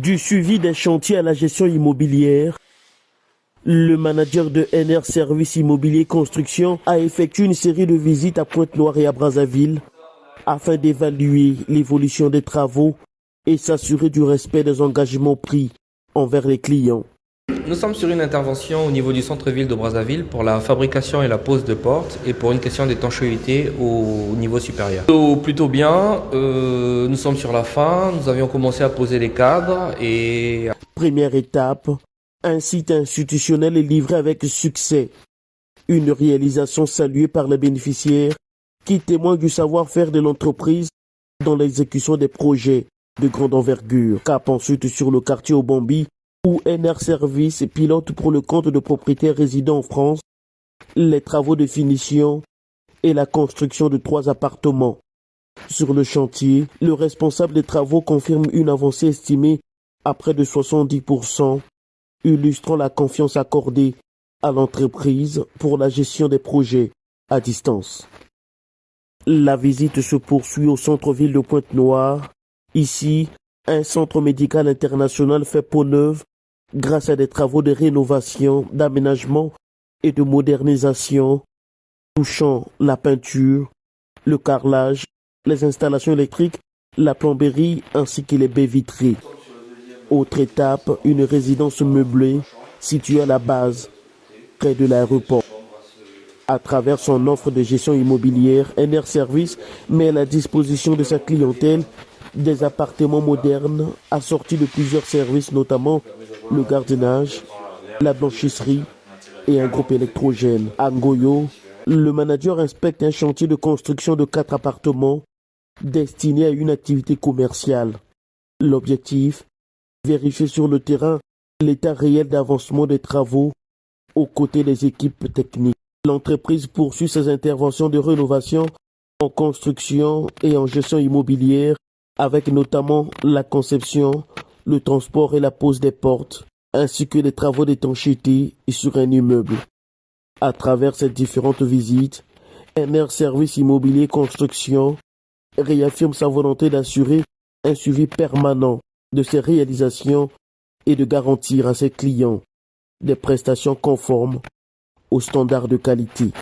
Du suivi des chantiers à la gestion immobilière, le manager de NR Services Immobilier Construction a effectué une série de visites à Pointe-Noire et à Brazzaville afin d'évaluer l'évolution des travaux et s'assurer du respect des engagements pris envers les clients. Nous sommes sur une intervention au niveau du centre-ville de Brazzaville pour la fabrication et la pose de portes et pour une question d'étanchéité au niveau supérieur. Plutôt bien, nous sommes sur la fin, nous avions commencé à poser les cadres et... Première étape, un site institutionnel est livré avec succès. Une réalisation saluée par les bénéficiaires qui témoigne du savoir-faire de l'entreprise dans l'exécution des projets de grande envergure. Cap ensuite sur le quartier Obambi où NR Services pilote pour le compte de propriétaires résidant en France les travaux de finition et la construction de 3 appartements. Sur le chantier, le responsable des travaux confirme une avancée estimée à près de 70%, illustrant la confiance accordée à l'entreprise pour la gestion des projets à distance. La visite se poursuit au centre-ville de Pointe-Noire. Ici, un centre médical international fait peau neuve grâce à des travaux de rénovation, d'aménagement et de modernisation touchant la peinture, le carrelage, les installations électriques, la plomberie ainsi que les baies vitrées. Autre étape, une résidence meublée située à la base, près de l'aéroport. À travers son offre de gestion immobilière, NR Services met à la disposition de sa clientèle des appartements modernes assortis de plusieurs services, notamment le gardiennage, la blanchisserie et un groupe électrogène. À Ngoyo, le manager inspecte un chantier de construction de 4 appartements destinés à une activité commerciale. L'objectif, vérifier sur le terrain l'état réel d'avancement des travaux aux côtés des équipes techniques. L'entreprise poursuit ses interventions de rénovation en construction et en gestion immobilière avec notamment la conception, le transport et la pose des portes, ainsi que les travaux d'étanchéité sur un immeuble. À travers ces différentes visites, NR Services Immobilier Construction réaffirme sa volonté d'assurer un suivi permanent de ses réalisations et de garantir à ses clients des prestations conformes aux standards de qualité.